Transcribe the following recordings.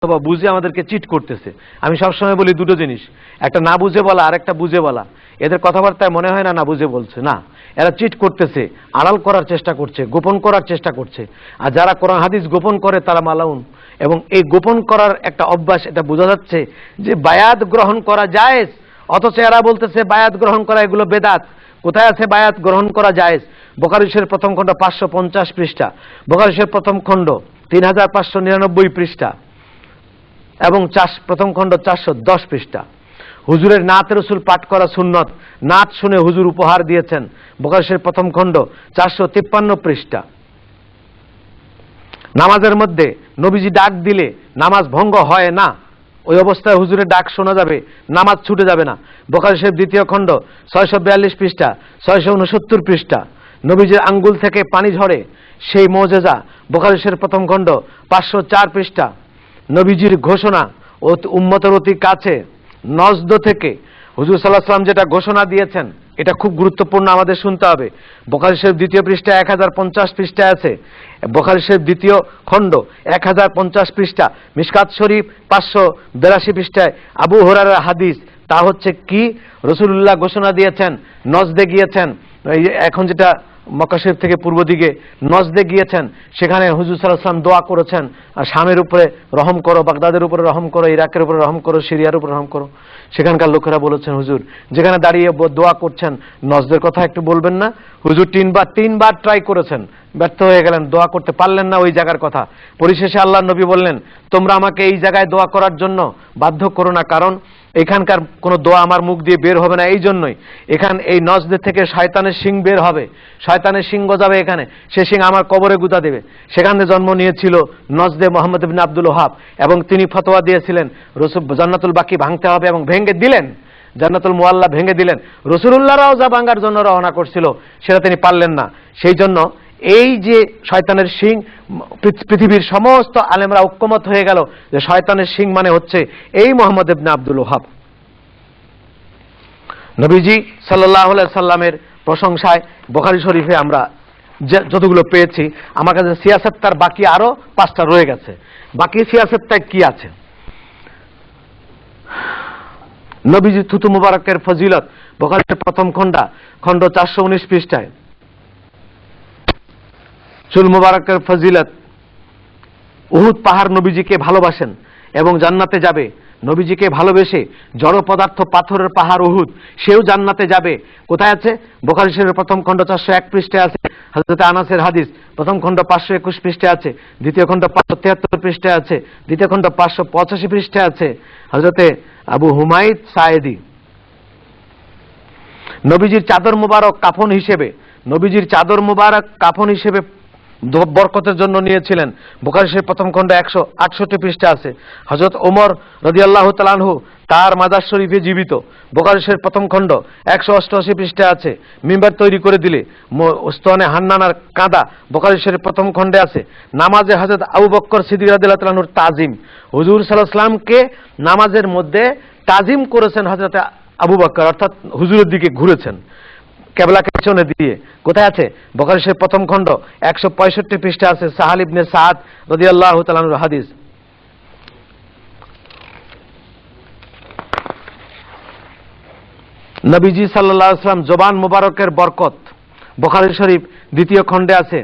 অথবা বুঝে আমাদেরকে চিট করতেছে। আমি সবসময় বলি দুটো জিনিস, একটা না বুঝে বলা আর একটা বুঝে বলা। এদের কথাবার্তায় মনে হয় না না বুঝে বলছে, না, এরা চিট করতেছে, আড়াল করার চেষ্টা করছে, গোপন করার চেষ্টা করছে। আর যারা কোরআন হাদিস গোপন করে তারা মালাউন। এবং এই গোপন করার একটা অভ্যাস, এটা বোঝা যাচ্ছে যে বায়াত গ্রহণ করা জায়েজ, অথচ এরা বলতেছে বায়াত গ্রহণ করা এগুলো বেদাত। কোথায় আছে বায়াত গ্রহণ করা জায়েজ? বুখারী শরীফের প্রথম খণ্ড 550 পৃষ্ঠা, বুখারী শরীফের প্রথম খণ্ড 3599 পৃষ্ঠা এবং প্রথম খণ্ড 410 পৃষ্ঠা। হুজুরের নাত রসুল পাঠ করা সুন্নত, নাত শুনে হুজুর উপহার দিয়েছেন, বুখারী শরীফ প্রথম খণ্ড 453 পৃষ্ঠা। নামাজের মধ্যে নবীজি ডাক দিলে নামাজ ভঙ্গ হয় না, ওই অবস্থায় হুজুরের ডাক শোনা যাবে, নামাজ ছুটে যাবে না। বুখারী শরীফ দ্বিতীয় খণ্ড 642 পৃষ্ঠা, 669 পৃষ্ঠা। নবীজির আঙ্গুল থেকে পানি ঝরে, সেই মুজিজা, বুখারী শরীফ প্রথম খণ্ড 504 পৃষ্ঠা। নবীজির ঘোষণা উম্মতের অতি কাছে, নজদ থেকে হুজুর সাল্লাল্লাহু আলাইহি ওয়াসাল্লাম যেটা ঘোষণা দিয়েছেন, এটা খুব গুরুত্বপূর্ণ, আমাদের শুনতে হবে। বুখারী শরীফ দ্বিতীয় পৃষ্ঠা 1050 পৃষ্ঠায় আছে, বুখারী শরীফ দ্বিতীয় খণ্ড 1050 পৃষ্ঠা। মিশকাত শরীফ 582 পৃষ্ঠায় আবু হুরায়রার হাদিস, তা হচ্ছে কি, রাসূলুল্লাহ ঘোষণা দিয়েছেন, নজদে গিয়েছেন, এখন যেটা মক্কা শরীফ থেকে পূর্ব দিকে নজদে গিয়েছেন, সেখানে হুজুর সাল্লাল্লাহু আলাইহি ওয়াসাল্লাম দোয়া করেছেন, আর শামের উপরে রহম করো, বাগদাদের উপরে রহম করো, ইরাকের উপরে রহম করো, সিরিয়ার উপরে রহম করো। সেখানকার লোকেরা বলেছেন, হুজুর যেখানে দাঁড়িয়ে দোয়া করছেন নজদের কথা একটু বলবেন না? হুজুর তিনবার ট্রাই করেছেন, ব্যর্থ হয়ে গেলেন, দোয়া করতে পারলেন না ওই জায়গার কথা। পরিশেষে আল্লাহর নবী বললেন, তোমরা আমাকে এই জায়গায় দোয়া করার জন্য বাধ্য করো না, কারণ এখানকার কোনো দোয়া আমার মুখ দিয়ে বের হবে না। এই জন্যই এই নজদের থেকে শয়তানের শিং বের হবে, শয়তানের শিং গজাবে এখানে, সে শিং আমার কবরে গুঁতা দেবে। সেখানে জন্ম নিয়েছিল নজদে মুহাম্মদ ইবনে আব্দুল ওহাব, এবং তিনি ফতোয়া দিয়েছিলেন রসুল জান্নাতুল বাকি ভাঙতে হবে, এবং ভেঙে দিলেন। জান্নাতুল মুআল্লা ভেঙে দিলেন। রাসূলুল্লাহ রওজা ভাঙার জন্য রওনা করছিল, সেটা তিনি পারলেন না। সেই জন্য এই যে শয়তানের শিং, পৃথিবীর সমস্ত আলেমরা ঐক্যমত হয়ে গেল যে শয়তানের শিং মানে হচ্ছে এই মুহাম্মদ ইবনে আব্দুল ওহাব। নবীজি সাল্লাল্লাহু আলাইহি সাল্লামের প্রশংসায় বুখারী শরীফে আমরা যতগুলো পেয়েছি, আমার কাছে সিয়াসত তার বাকি আরো 5টা রয়ে গেছে। বাকি সিয়াসতটা কি আছে? নবীজি থুতু মুবারকের ফজিলত, বুখারীর প্রথম খণ্ড 419 পৃষ্ঠায়। চুল মুবারকের ফজিলত, উহুদ পাহাড় নবীজিকে ভালোবাসেন এবং জান্নাতে যাবে। নবীজিকে ভালোবেসে জড় পদার্থ পাথরের পাহাড় উহুদ, সেও জান্নাতে যাবে। কোথায় আছে? বুখারী শরীফের প্রথম খণ্ড 401 পৃষ্ঠায় আছে, হযরত আনাসের হাদিস, প্রথম খণ্ড 521 পৃষ্ঠায় আছে, দ্বিতীয় খণ্ড 573 পৃষ্ঠায় আছে, দ্বিতীয় খণ্ড 585 পৃষ্ঠায় আছে, হযরতে আবু হুমায়দ সায়েদি। নবীজির চাদর মুবারক কাফন হিসেবে, নবীজির চাদর মুবারক কাফন হিসেবে বরকতের জন্য নিয়েছিলেন। বুখারী শরীফ প্রথম খণ্ড 168 পৃষ্ঠা আছে। হযরত ওমর রাদিয়াল্লাহু তাআলা আনহু তার মাজার শরীফে জীবিত, বুখারী শরীফ প্রথম খণ্ড 188 পৃষ্ঠা আছে। মিম্বার তৈরি করে দিলে উস্তানে হান্নানার কাঁদা, বুখারী শরীফ প্রথম খণ্ডে আছে। নামাজে হযরত আবু বকর সিদ্দিক রাদিয়াল্লাহু তাআলা আনহুর তাজিম, হুজুর সাল্লাল্লাহু আলাইহি ওয়াসাল্লামকে নামাজের মধ্যে তাজিম করেছেন হযরত আবু বকর, অর্থাৎ হুজুরের দিকে ঘুরেছেন কেবলাকে পেছনে দিয়ে। কোথায় আছে? বুখারী শরীফ প্রথম খণ্ড 165 পৃষ্ঠা আছে, সাহাল ইবনে সাদ রাদিয়াল্লাহু তাআলা আনহুর হাদিস। নবীজি সাল্লাল্লাহু আলাইহি ওয়াসাল্লাম জবান মুবারকের বরকত, বুখারী শরীফ দ্বিতীয় খণ্ডে আছে।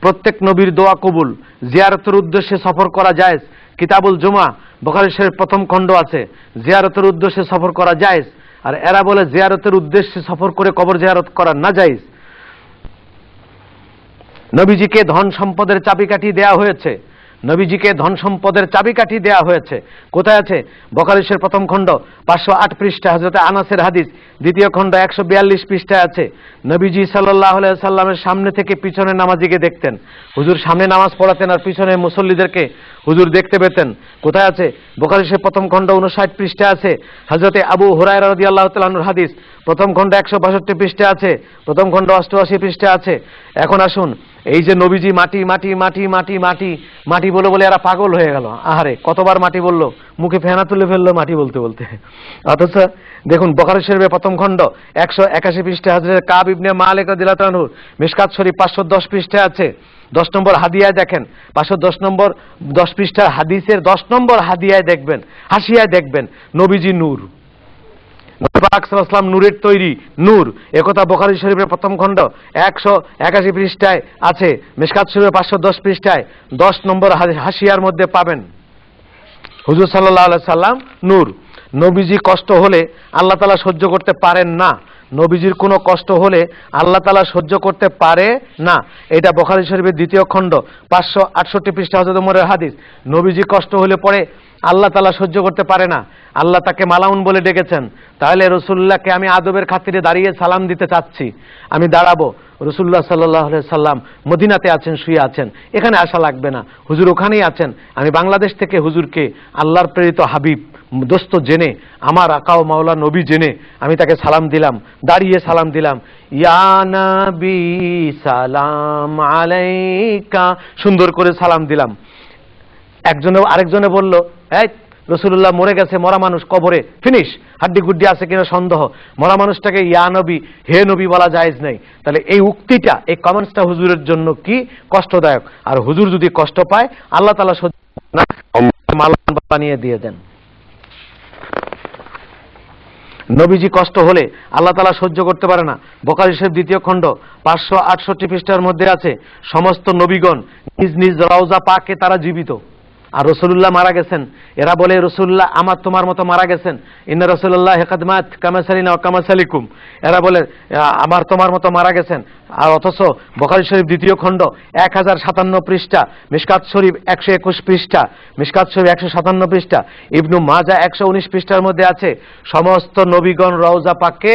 প্রত্যেক নবীর দোয়া কবুল, জিয়ারতের উদ্দেশ্যে সফর করা জায়েজ। কিতাবুল জুমা, বুখারী শরীফ প্রথম খণ্ড আছে, জিয়ারতের উদ্দেশ্যে সফর করা জায়েজ। আর এরা বলে জিয়ারতের উদ্দেশ্যে সফর করে কবর জিয়ারত করা না জায়েজ। নবীজিকে ধন সম্পদের চাবিকাঠি দেয়া হয়েছে, নবীজিকে ধন সম্পদের চাবিকাঠি দেয়া হয়েছে। কোথায় আছে? বুখারী শরীফ প্রথম খণ্ড 508 পৃষ্ঠা, হযরত আনাসের হাদিস, দ্বিতীয় খণ্ড 142 পৃষ্ঠায় আছে। নবীজি সাল্লাল্লাহু আলাইহি সাল্লামের সামনে থেকে পিছনে নামাজিকে দেখতেন। হুজুর সামনে নামাজ পড়াতেন আর পিছনে মুসল্লিদেরকে হুজুর দেখতে পেতেন। কোথায় আছে? বুখারী শরীফ প্রথম খণ্ড 59 পৃষ্ঠায় আছে। হযরত আবু হুরায়রা রাদিয়াল্লাহু তাআলা আনহুর হাদিস, প্রথম খণ্ড 162 পৃষ্ঠায় আছে, প্রথম খণ্ড 88 পৃষ্ঠায় আছে। এখন আসুন, এই যে নবীজি মাটি মাটি মাটি মাটি মাটি মাটি বলে বলে এরা পাগল হয়ে গেল। আহারে, কতবার মাটি বললো, মুখে ফেনা তুলে ফেললো মাটি বলতে বলতে। অথচ দেখুন বুখারী শরীফের প্রথম খণ্ড 181 পৃষ্ঠায় হযরত কাব ইবনে মালিক রাদিয়াল্লাহু আনহু, মিশকাত শরীফ 510 পৃষ্ঠায় আছে। 10 নম্বর হাদিয়ায় দেখেন, 510 পৃষ্ঠার হাদিসের 10 নম্বর হাদিয়ায় দেখবেন, হাসিয়ায় দেখবেন নবীজি নূর, নবী পাক সাল্লাল্লাহু আলাইহি ওয়াসাল্লাম নূরের তৈরি, নূর একথা বুখারী শরীফের প্রথম খণ্ড 181 পৃষ্ঠায় আছে, মিশকাত শরীফের 510 পৃষ্ঠায় 10 নম্বর হাসিয়ার মধ্যে পাবেন। হুজুর সাল্লাল্লাহু আলাইহি সাল্লাম নূর। নবীজি কষ্ট হলে আল্লাহ তাআলা সহ্য করতে পারেন না, নবীজির কোনো কষ্ট হলে আল্লাহ তাআলা সহ্য করতে পারে না। এটা বুখারী শরীফের 2য় খণ্ড 568 পৃষ্ঠা হযরত ওমরের হাদিস। নবীজি কষ্ট হলে পরে আল্লাহ তাআলা সহ্য করতে পারে না, আল্লাহ তাকে মালাউন বলে ডেকেছেন। তাহলে রাসূলুল্লাহকে আমি আদবের খাতিরে দাঁড়িয়ে সালাম দিতে চাচ্ছি, আমি দাঁড়াবো। রাসূলুল্লাহ সাল্লাল্লাহু আলাইহি সাল্লাম মদিনাতে আছেন, শুয়ে আছেন, এখানে আসা লাগবে না, হুজুর ওখানেই আছেন। আমি বাংলাদেশ থেকে হুজুরকে আল্লাহর প্রেরিত হাবিব দোস্ত জেনে, আমার আকা ও মাওলা নবী জেনে আমি তাকে সালাম দিলাম, দাঁড়িয়ে সালাম দিলাম, ইয়া নবী সালাম আলাইকা, সুন্দর করে সালাম দিলাম। আরেকজনে বলল, এই রাসূলুল্লাহ মরে গেছে, মরা মানুষ কবরে, ফিনিশ, হাড্ডি গুড্ডি আছে কিনা সন্দেহ, মরা মানুষটাকে ইয়া নবী, হে নবী বলা জায়েজ নেই। তাহলে এই উক্তিটা, এই কমেন্টসটা হুজুরের জন্য কি কষ্টদায়ক। আর হুজুর যদি কষ্ট পায় আল্লাহ তাআলা সহ্য না, মালান বানিয়ে দিয়ে দেন। নবীজি কষ্ট হলে আল্লাহ তাআলা সহ্য করতে পারে না। বুখারী শরীফ 2য় খণ্ড 568 পৃষ্ঠার মধ্যে আছে, সমস্ত নবীগণ নিজ নিজ রওজা পাকে তারা জীবিত। আর রাসূলুল্লাহ মারা গেছেন, এরা বলে রাসূলুল্লাহ আমার তোমার মতো মারা গেছেন, ইন্না রাসূলুল্লাহ কাদ মাত কামাসালিনা ওয়া কামাসালিকুম, এরা বলে আমার তোমার মতো মারা গেছেন। আর অথচ বুখারী শরীফ 2য় খণ্ড 1057 পৃষ্ঠা, মিশকাত শরীফ 121 পৃষ্ঠা, মিশকাত শরীফ 157 পৃষ্ঠা, ইবনু মাজাহ 119 পৃষ্ঠার মধ্যে আছে সমস্ত নবীগণ রওজা পাকে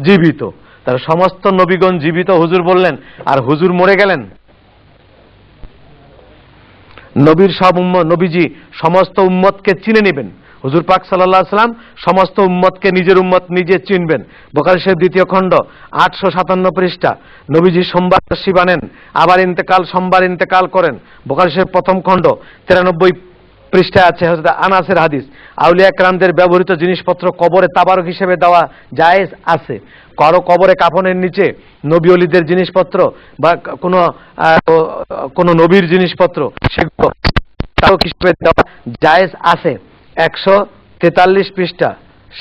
জীবিত। তার সমস্ত নবীগণ জীবিত হুজুর বললেন, আর হুজুর মরে গেলেন। নবীর নবীজি সমস্ত উম্মতকে চিনে নেবেন। হুজুর পাক সাল্লাল্লাহু আলাইহি ওয়াসাল্লাম সমস্ত উম্মতকে নিজের উম্মত নিজে চিনবেন। বুখারী শরীফ 2য় খণ্ড 857 পৃষ্ঠা, নবীজি সোমবার শিবা নেন, আবার সোমবার ইন্তেকাল করেন। বুখারী শরীফ প্রথম খণ্ড 93 পৃষ্ঠায় আছে হযরত আনাসের হাদিস, আউলিয়া কেরামদের ব্যবহৃত জিনিসপত্র কবরে তাবারক হিসেবে দেওয়া জায়েজ আছে। কারো কবরে কাফনের নিচে নবী ওলিদের জিনিসপত্র বা কোনো নবীর জিনিসপত্র সেগুলো তাবারক হিসেবে দেওয়া জায়েজ আছে। 143 পৃষ্ঠা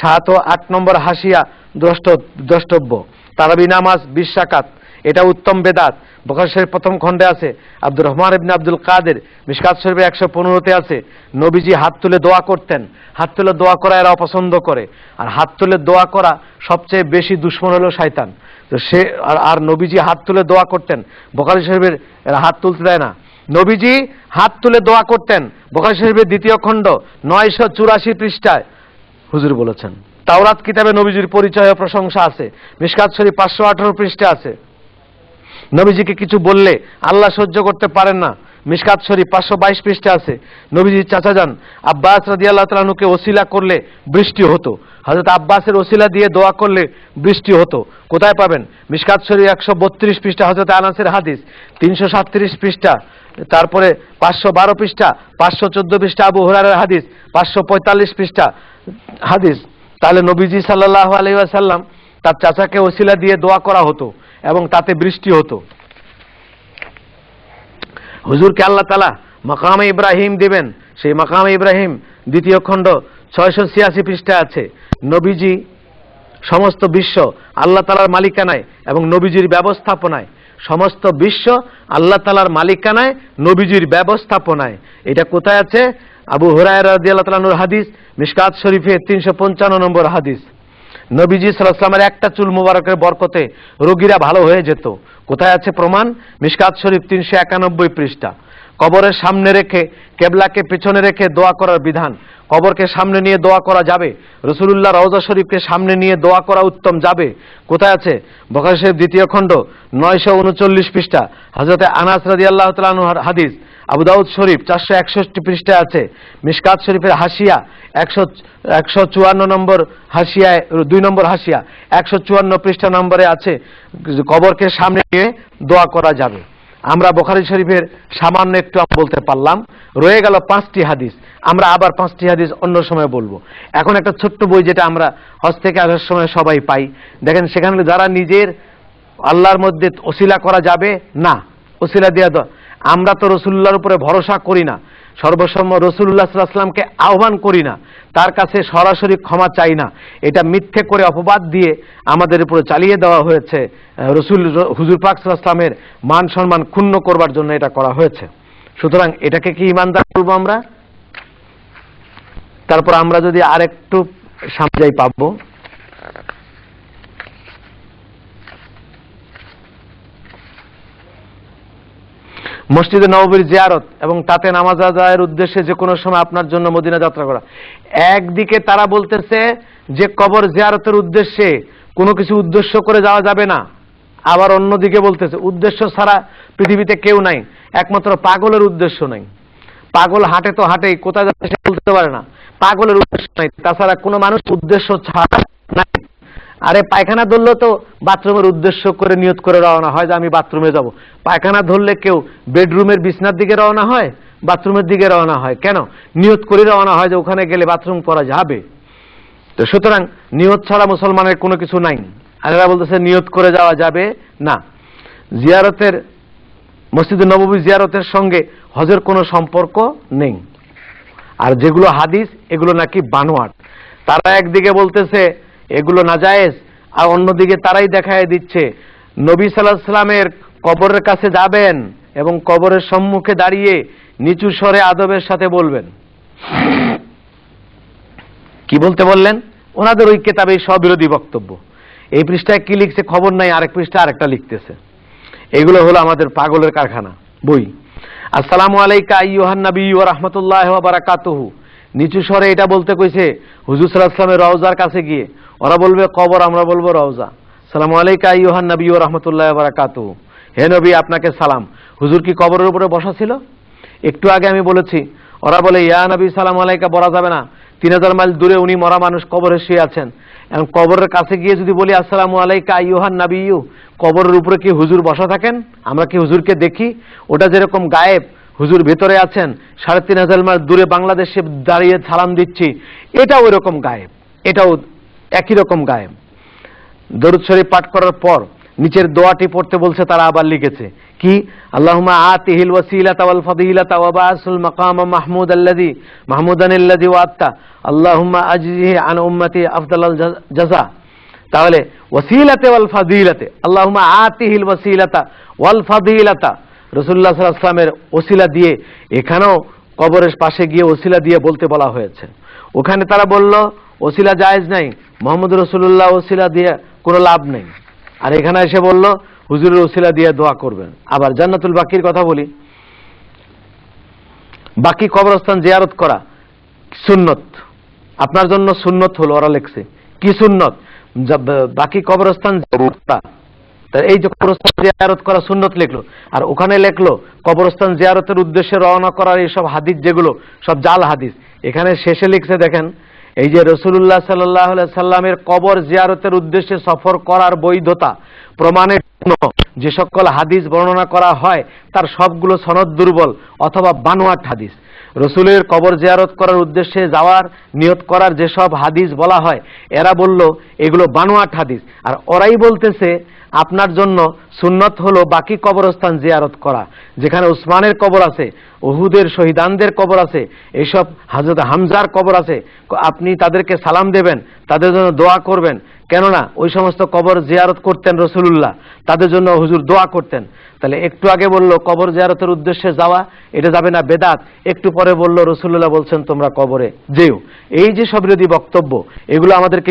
7 ও 8 নম্বর হাসিয়া দ্রষ্টব্য। তারাবি নামাজ 20 রাকাত, এটা উত্তম বেদাত। বুখারী শরীফ প্রথম খণ্ডে আছে। আব্দুর রহমান ইবনে আব্দুল কাদের মিশকাত শরীফে 115-তে আছে, নবীজি হাত তুলে দোয়া করতেন। হাত তুলে দোয়া করা এরা অপছন্দ করে, আর হাত তুলে দোয়া করা সবচেয়ে বেশি দুশমন হলো শয়তান। তো সে আর নবীজি হাত তুলে দোয়া করতেন, বুখারী শরীফের এরা হাত তুলতে দেয় না। নবীজি হাত তুলে দোয়া করতেন, বুখারী শরীফের 2য় খণ্ড 984 পৃষ্ঠায় হুজুর বলেছেন। তাওরাত কিতাবে নবীজির পরিচয় ও প্রশংসা আছে, মিশকাত শরীফ 518 পৃষ্ঠা আছে। নবীজিকে কিছু বললে আল্লাহ সহ্য করতে পারেন না, মিশকাত শরীফ 522 পৃষ্ঠা আছে। নবীজির চাচা যান আব্বাস রাদিয়াল্লাহু তাআলা আনহুকে ওসিলা করলে বৃষ্টি হতো, হযরত আব্বাসের ওসিলা দিয়ে দোয়া করলে বৃষ্টি হতো। কোথায় পাবেন? মিশকাত শরীফ 132 পৃষ্ঠা হযরত আনাসের হাদিস, 337 পৃষ্ঠা, তারপরে 512 পৃষ্ঠা, 514 পৃষ্ঠা আবু হুরায়রার হাদিস, 545 পৃষ্ঠা হাদিস। তাহলে নবীজি সাল্লাল্লাহু আলাইহি ওয়াসাল্লাম তার চাচাকে ওসিলা দিয়ে দোয়া করা হতো এবং তাতে বৃষ্টি হতো। হুজুরকে আল্লাহ তাআলা মাকামে ইব্রাহিম দিবেন, সেই মাকামে ইব্রাহিম 2য় খণ্ড 686 পৃষ্ঠা আছে। নবীজি সমস্ত বিশ্ব আল্লাহ তাআলার মালিকানায় এবং নবীজির ব্যবস্থাপনায়, সমস্ত বিশ্ব আল্লাহ তাআলার মালিকানায় নবীজির ব্যবস্থাপনায়। এটা কোথায় আছে? আবু হুরায়রা রাদিয়াল্লাহু তাআলা আনহুর হাদিস, মিশকাত শরীফে 355 নম্বর হাদিস। নবীজি সাল্লাল্লাহু আলাইহি ওয়াসাল্লামের একটা চুল মোবারকের বরকতে রোগীরা ভালো হয়ে যেত। কোথায় আছে প্রমাণ? মিশকাত শরীফ 391 পৃষ্ঠা। কবরের সামনে রেখে, কেবলাকে পেছনে রেখে দোয়া করার বিধান। কবরকে সামনে নিয়ে দোয়া করা যাবে, রাসূলুল্লাহ রওজা শরীফকে সামনে নিয়ে দোয়া করা উত্তম যাবে। কোথায় আছে? বুখারী শরীফ 2য় খণ্ড 939 পৃষ্ঠা, হযরত আনাস রাদিয়াল্লাহু তাআলা আনহুর হাদিস। আবু দাউদ শরীফ 461 পৃষ্ঠায় আছে। মিশকাত শরীফের হাসিয়া 154 নম্বর হাসিয়ায়, 2 নম্বর হাসিয়া 154 পৃষ্ঠা নম্বরে আছে, কবরকে সামনে নিয়ে দোয়া করা যাবে। আমরা বুখারী শরীফের সামান্য একটু বলতে পারলাম, রয়ে গেল 5টি হাদিস। আমরা আবার 5টি হাদিস অন্য সময় বলবো। এখন একটা ছোট্ট বই যেটা আমরা হজ থেকে আসার সময় সবাই পাই, দেখেন সেখানে যারা নিজের আল্লাহর মধ্যে ওসিলা করা যাবে না, ওসিলা দিয়ে আমরা তো রসুল্লাহর উপরে ভরসা করি না, সর্বসম্ম রসুল্লাহ সাল্লাল্লাহু আলাইহি ওয়াসাল্লামকে আহ্বান করি না, তার কাছে সরাসরি ক্ষমা চাই না, এটা মিথ্যে করে অপবাদ দিয়ে আমাদের উপরে চালিয়ে দেওয়া হয়েছে। হুজুর পাক সাল্লাল্লাহু আলাইহি ওয়াসাল্লামের মান সম্মান ক্ষুণ্ণ করবার জন্য এটা করা হয়েছে। সুতরাং এটাকে কি ইমানদার বলবো আমরা? তারপর আমরা যদি আরেকটু সামনে পাবো, মসজিদে নববীর জিয়ারত এবং তাতে নামাজ আদায়ের উদ্দেশ্যে যে কোনো সময় আপনার জন্য মদিনা যাত্রা করা। একদিকে তারা বলতেছে যে কবর জিয়ারতের উদ্দেশ্যে কোনো কিছু উদ্দেশ্য করে যাওয়া যাবে না, আবার অন্যদিকে বলতেছে উদ্দেশ্য ছাড়া পৃথিবীতে কেউ নাই, একমাত্র পাগলের উদ্দেশ্য নাই। পাগল হাঁটে তো হাঁটেই, কোথায় যাচ্ছে সে বলতে পারে না, পাগলের উদ্দেশ্য নাই, তাছাড়া কোনো মানুষ উদ্দেশ্য ছাড়া নাই। আরে পায়খানা ধরলে তো বাথরুমের উদ্দেশ্য করে নিয়ত করে রওনা হয় যে আমি বাথরুমে যাব। পায়খানা ধরলে কেউ বেডরুমের বিছনার দিকে রওনা হয়, বাথরুমের দিকে রওনা হয় কেন? নিয়ত করে রওনা হয় যে ওখানে গেলে বাথরুম করা যাবে। তো সুতরাং নিয়ত ছাড়া মুসলমানের কোনো কিছু নাই। আর এরা বলতেছে নিয়ত করে যাওয়া যাবে না। জিয়ারতের, মসজিদে নববী জিয়ারতের সঙ্গে হজের কোনো সম্পর্ক নেই। আর যেগুলো হাদিস এগুলো নাকি বানোয়াট। তারা একদিকে বলতেছে এগুলো নাজায়েজ, আর অন্যদিকে তারাই দেখায় দিচ্ছে নবী সাল্লাল্লাহু আলাইহি ওয়াসাল্লামের কবরের কাছে যাবেন এবং কবরের সম্মুখে দাঁড়িয়ে নিচু স্বরে আদবের সাথে বলবেন। কি বলতে বললেন? ওনাদের ওই কিতাবে স্ববিরোধী বক্তব্য। এই পৃষ্ঠায় কি লিখছে খবর নাই, আরেক পৃষ্ঠা আরেকটা লিখতেছে। এগুলো হলো আমাদের পাগলের কারখানা বই। আসসালামু আলাইকা আইয়ুহান নবী ওয়া রাহমাতুল্লাহি ওয়া বারাকাতুহু, নিচু স্বরে এটা বলতে কইছে হুজুর সাল্লাল্লাহু আলাইহি ওয়াসাল্লামের রওজার কাছে গিয়ে। ওরা বলবে কবর, আমরা বলবো রওজা। আসসালামু আলাইকা আইয়ুহান নবী ওয়া রাহমাতুল্লাহি ওয়া বারাকাতুহু, হে নবী আপনাকে সালাম। হুজুর কি কবরের উপরে বসা ছিল? একটু আগে আমি বলেছি। ওরা বলে ইয়া নবী সালাম আলাইকা বলা যাবে না, 3000 মাইল দূরে উনি মরা মানুষ কবরে শুয়ে আছেন। এখন কবরের কাছে গিয়ে যদি বলি আসসালামু আলাইকা আইয়ুহান নবিয়্যু, কবরের উপরে কি হুজুর বসা থাকেন? আমরা কি হুজুরকে দেখি? ওটা যেরকম গায়েব, হুজুর ভেতরে আছেন, 3500 মাইল দূরে বাংলাদেশে দাঁড়িয়ে সালাম দিচ্ছি, এটাও ওইরকম গায়েব, এটাও একই রকম গায়েব। দরুদ শরীফ পাঠ করার পর নিচের দোয়াটি পড়তে বলছে, তারা আবার লিখেছে কি? আল্লাহুম্মা আতিহিল ওয়াসিলাতা ওয়াল ফাদিলাতা ওয়া বাসুল মাকাম মাহমুদানিল্লাযী ওয়া'আতা আল্লাহুম্মা আজজিহি আন উম্মতি আফদালাল জাযা। তাহলে ওয়াসিলাতে ওয়াল ফাদিলাতে, আল্লাহুম্মা আতিহিল ওয়াসিলাতা ওয়াল ফাদিলাতা, রাসূলুল্লাহ সাল্লাল্লাহু আলাইহি ওয়াসাল্লামের ওসিলা দিয়ে, এখানেও কবরের পাশে গিয়ে ওসিলা দিয়ে বলতে বলা হয়েছে। ওখানে তারা বলল ওসিলা জায়েজ নাই, মুহাম্মদ রাসূলুল্লাহ ওসিলা দিয়ে কোনো লাভ নেই। আর এখানে এসে বলল হুজুরের ওসিলা দিয়ে দোয়া করবেন। আবার জান্নাতুল বাকির কথা বলি, বাকি কবরস্থান জিয়ারত করা সুন্নত, আপনার জন্য সুন্নত হলো। ওরা লিখছে কি সুন্নত? বাকি কবরস্থান এই যে কবরস্থান জিয়ারত করা সুন্নত লিখলো, আর ওখানে লিখলো কবরস্থান জিয়ারতের উদ্দেশ্যে রওনা করার এইসব হাদিস যেগুলো সব জাল হাদিস। এখানে শেষে লিখছে দেখেন, এই যে রাসূলুল্লাহ সাল্লাল্লাহু আলাইহি সাল্লামের কবর জিয়ারতের উদ্দেশ্যে সফর করার বৈধতা প্রমাণের জন্য যে সকল হাদিস বর্ণনা করা হয় তার সবগুলো সনদ দুর্বল অথবা বানোয়াট হাদিস। রসুলের কবর জিয়ারত করার উদ্দেশ্যে যাওয়ার নিয়ত করার যেসব হাদিস বলা হয় এরা বলল এগুলো বানোয়াট হাদিস। আর ওরাই বলতেছে আপনার জন্য সুন্নত হলো বাকি কবরস্থান জিয়ারত করা, যেখানে উসমানের কবর আছে, উহুদের শহীদানদের কবর আছে, এইসব হযরত হামজার কবর আছে, আপনি তাদেরকে সালাম দেবেন, তাদের জন্য দোয়া করবেন। কেননা ওই সমস্ত কবর জিয়ারত করতেন রাসূলুল্লাহ, তাদের জন্য হুজুর দোয়া করতেন। তাহলে একটু আগে বলল কবর জিয়ারতের উদ্দেশ্যে যাওয়া এটা যাবে না, বেদাত। একটু পরে বলল রাসূলুল্লাহ বলছেন তোমরা কবরে যেও। এই যে সব বিরোধী বক্তব্য, এগুলো আমাদেরকে